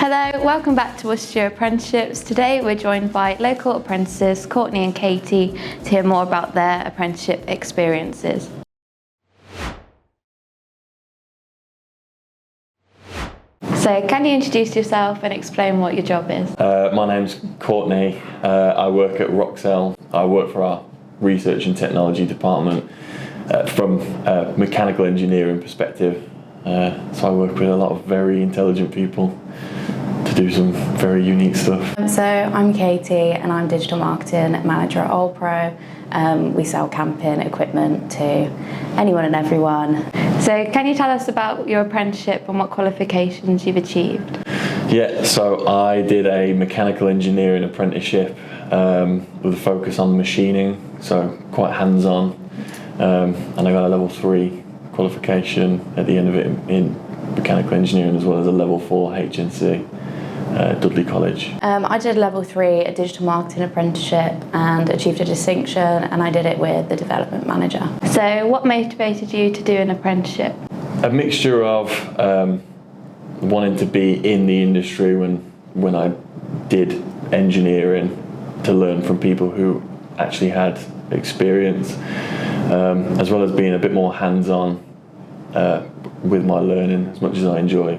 Hello, welcome back to Worcestershire Apprenticeships. Today we're joined by local apprentices Courtney and Katie to hear more about their apprenticeship experiences. So can you introduce yourself and explain what your job is? My name's Courtney. I work at Roxel. I work for our research and technology department from a mechanical engineering perspective. So I work with a lot of very intelligent people to do some very unique stuff. So I'm Katie and I'm digital marketing manager at Olpro. We sell camping equipment to anyone and everyone. So can you tell us about your apprenticeship and what qualifications you've achieved? Yeah, so I did a mechanical engineering apprenticeship with a focus on machining, so quite hands-on, and I got a level 3 qualification at the end of it in mechanical engineering, as well as a level 4 HNC at Dudley College. I did level 3 a digital marketing apprenticeship and achieved a distinction, and I did it with the development manager. So what motivated you to do an apprenticeship? A mixture of wanting to be in the industry when I did engineering, to learn from people who actually had experience, as well as being a bit more hands-on with my learning. As much as I enjoy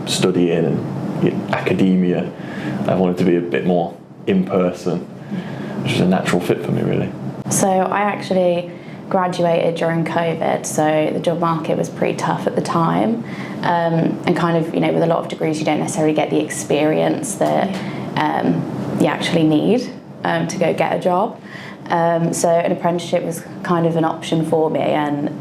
studying and academia, I wanted to be a bit more in person, which was a natural fit for me, really. So I actually graduated during COVID, so the job market was pretty tough at the time, and kind of, with a lot of degrees you don't necessarily get the experience that you actually need to go get a job. So an apprenticeship was kind of an option for me, and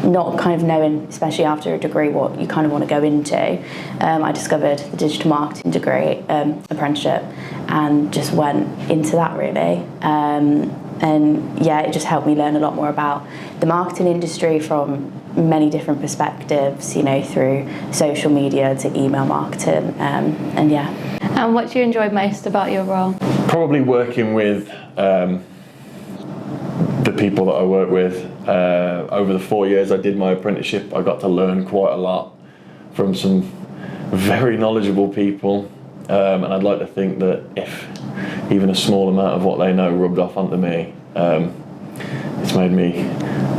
not kind of knowing, especially after a degree, what you kind of want to go into, I discovered the digital marketing degree apprenticeship and just went into that, really. And yeah, it just helped me learn a lot more about the marketing industry from many different perspectives, through social media to email marketing, and yeah. And what do you enjoy most about your role? Probably working with the people that I work with. Over the 4 years I did my apprenticeship, I got to learn quite a lot from some very knowledgeable people, and I'd like to think that if even a small amount of what they know rubbed off onto me, it's made me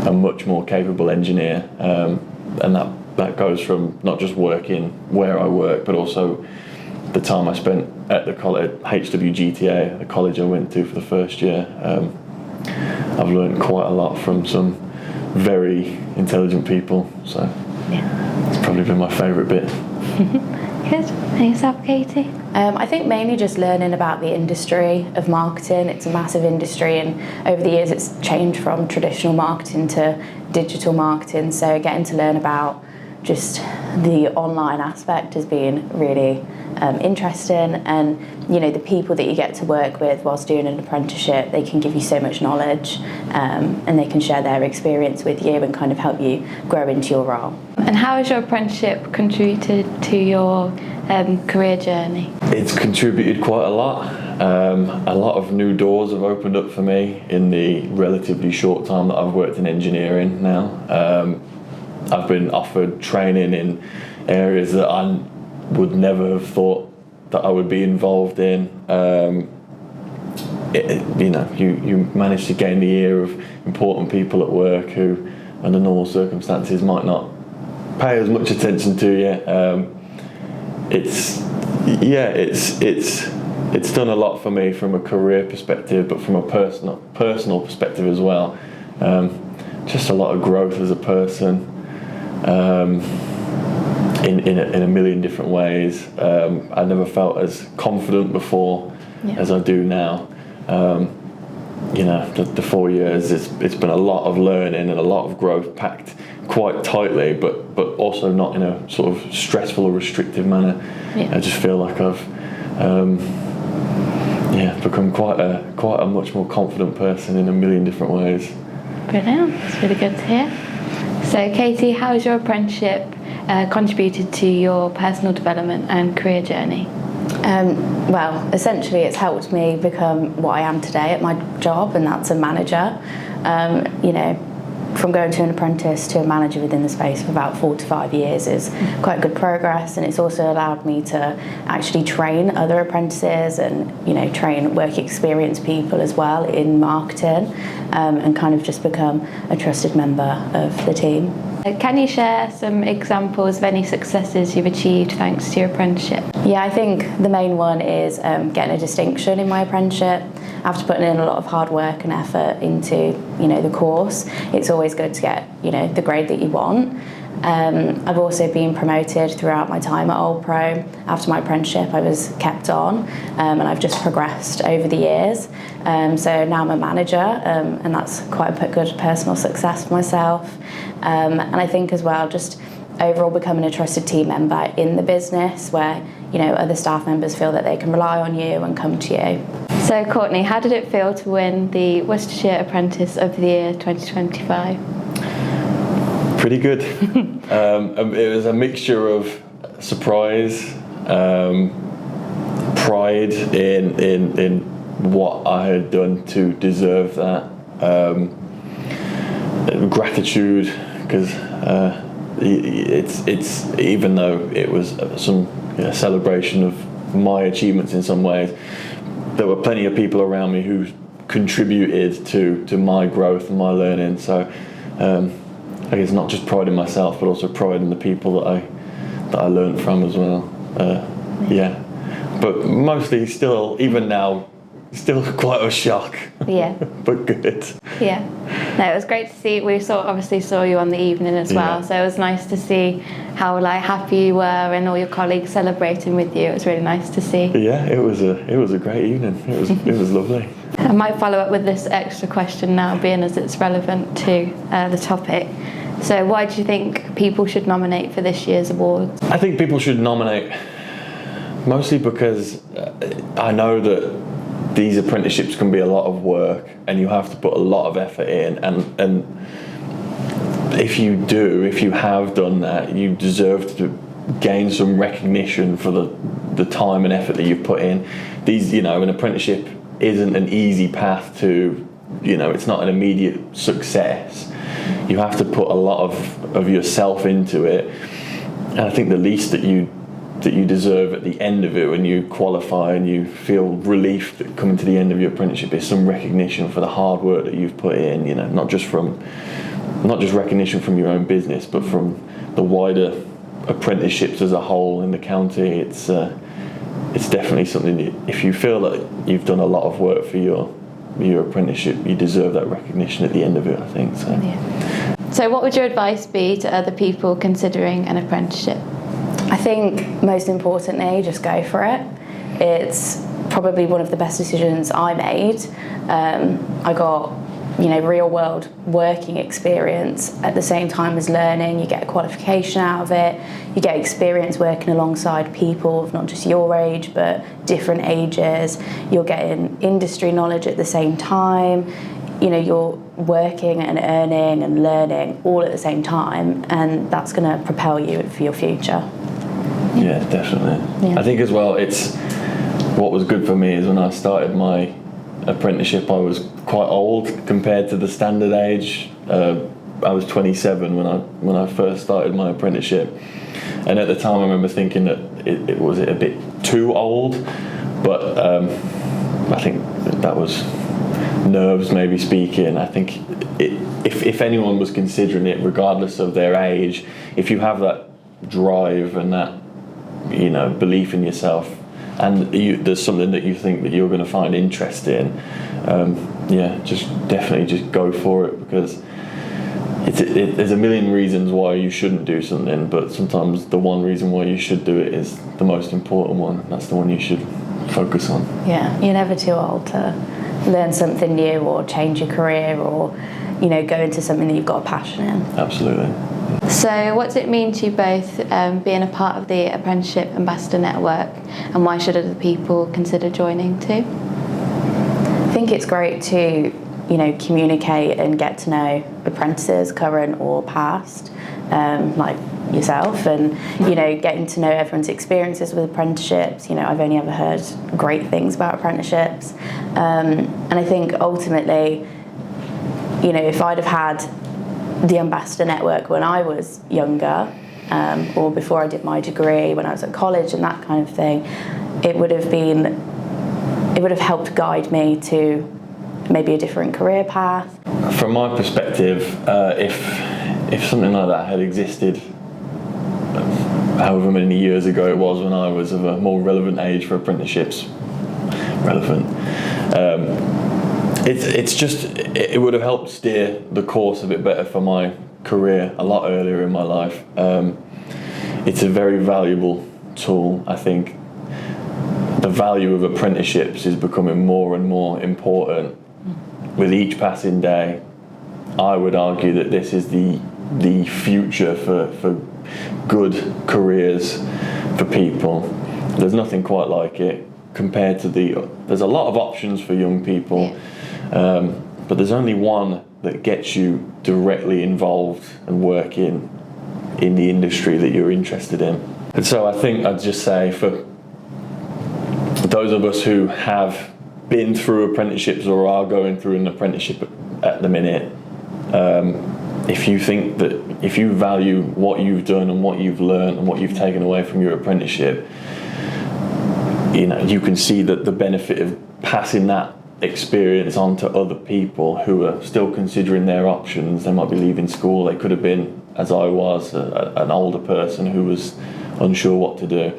a much more capable engineer, and that goes from not just working where I work, but also the time I spent at the college, HWGTA, the college I went to for the first year. I've learned quite a lot from some very intelligent people, so yeah, it's probably been my favourite bit. Good. And yourself, Katie? I think mainly just learning about the industry of marketing. It's a massive industry, and over the years it's changed from traditional marketing to digital marketing, so getting to learn about just the online aspect has been really interesting, and the people that you get to work with whilst doing an apprenticeship, they can give you so much knowledge, and they can share their experience with you and kind of help you grow into your role. And how has your apprenticeship contributed to your career journey? It's contributed quite a lot. A lot of new doors have opened up for me in the relatively short time that I've worked in engineering now. I've been offered training in areas that I would never have thought that I would be involved in. You manage to gain the ear of important people at work who, under normal circumstances, might not pay as much attention to you. It's done a lot for me from a career perspective, but from a personal perspective as well. Just a lot of growth as a person. In a million different ways. I never felt as confident before as I do now. The 4 years, it's been a lot of learning and a lot of growth packed quite tightly, but also not in a sort of stressful or restrictive manner. I just feel like I've become quite a much more confident person in a million different ways. Brilliant, that's really good to hear. So Katie, how has your apprenticeship contributed to your personal development and career journey? Well, essentially it's helped me become what I am today at my job, and that's a manager. from going to an apprentice to a manager within the space of about 4 to 5 years is quite good progress, and it's also allowed me to actually train other apprentices and train work experienced people as well in marketing, and kind of just become a trusted member of the team. Can you share some examples of any successes you've achieved thanks to your apprenticeship? Yeah, I think the main one is getting a distinction in my apprenticeship. After putting in a lot of hard work and effort into the course, it's always good to get the grade that you want. I've also been promoted throughout my time at Olpro. After my apprenticeship, I was kept on, and I've just progressed over the years. So now I'm a manager, and that's quite a good personal success for myself. And I think as well, just overall becoming a trusted team member in the business where other staff members feel that they can rely on you and come to you. So Courtney, how did it feel to win the Worcestershire Apprentice of the Year 2025? Pretty good. It was a mixture of surprise, pride in what I had done to deserve that, gratitude, because it's even though it was some celebration of my achievements in some ways, there were plenty of people around me who contributed to my growth and my learning. So I guess not just pride in myself, but also pride in the people that I learned from as well. Yeah, but mostly still, even now, still quite a shock. Yeah. But good. Yeah. No, it was great to see. We obviously saw you on the evening as well, so it was nice to see how happy you were and all your colleagues celebrating with you. It was really nice to see. Yeah, it was a great evening. It was lovely. I might follow up with this extra question now, being as it's relevant to the topic. So why do you think people should nominate for this year's awards? I think people should nominate mostly because I know that these apprenticeships can be a lot of work and you have to put a lot of effort in, and if you have done that, you deserve to gain some recognition for the time and effort that you've put in. An apprenticeship isn't an easy path to, it's not an immediate success. You have to put a lot of yourself into it, and I think the least that you deserve at the end of it, when you qualify and you feel relief that coming to the end of your apprenticeship, is some recognition for the hard work that you've put in. Not just recognition from your own business, but from the wider apprenticeships as a whole in the county. It's definitely something that if you feel that you've done a lot of work for your apprenticeship, you deserve that recognition at the end of it, I think. So. Yeah. So what would your advice be to other people considering an apprenticeship? I think most importantly, just go for it. It's probably one of the best decisions I made. I got real world working experience at the same time as learning. You get a qualification out of it. You get experience working alongside people of not just your age but different ages. You're getting industry knowledge at the same time. You're working and earning and learning all at the same time, and that's going to propel you for your future. Yeah, definitely. Yeah. I think as well, it's what was good for me is when I started my apprenticeship, I was quite old compared to the standard age. I was 27 when I first started my apprenticeship, and at the time I remember thinking that it was a bit too old, but I think that was nerves maybe speaking. I think if anyone was considering it, regardless of their age, if you have that drive and that belief in yourself, and there's something that you think that you're going to find interest in, just definitely go for it, because there's a million reasons why you shouldn't do something, but sometimes the one reason why you should do it is the most important one. That's the one you should focus on. Yeah, you're never too old to learn something new or change your career or go into something that you've got a passion in. Absolutely. So what does it mean to you both being a part of the Apprenticeship Ambassador Network, and why should other people consider joining too? I think it's great to communicate and get to know apprentices, current or past, like yourself, and getting to know everyone's experiences with apprenticeships. I've only ever heard great things about apprenticeships, and I think ultimately, if I'd have had the ambassador network when I was younger, or before I did my degree, when I was at college and that kind of thing, it would have helped guide me to maybe a different career path. From my perspective, if something like that had existed however many years ago it was when I was of a more relevant age for apprenticeships, it would have helped steer the course a bit better for my career a lot earlier in my life. It's a very valuable tool. I think the value of apprenticeships is becoming more and more important with each passing day. I would argue that this is the future for good careers for people. There's nothing quite like it compared to there's a lot of options for young people, but there's only one that gets you directly involved and working in the industry that you're interested in. And so I think I'd just say for those of us who have been through apprenticeships or are going through an apprenticeship at the minute, if you think that, if you value what you've done and what you've learned and what you've taken away from your apprenticeship, you can see that the benefit of passing that experience on to other people who are still considering their options. They might be leaving school. They could have been, as I was, an older person who was unsure what to do.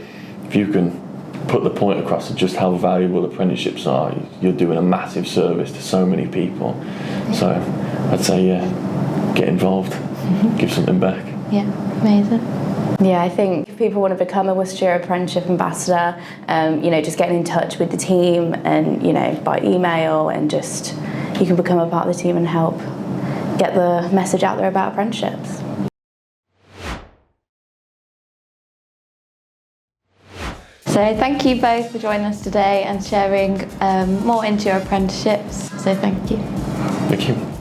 If you can put the point across of just how valuable apprenticeships are, you're doing a massive service to so many people. So I'd say, get involved, give something back. Yeah, amazing. Yeah, I think if people want to become a Worcestershire Apprenticeship Ambassador, just getting in touch with the team and, by email, and just you can become a part of the team and help get the message out there about apprenticeships. So thank you both for joining us today and sharing more into your apprenticeships. So thank you. Thank you.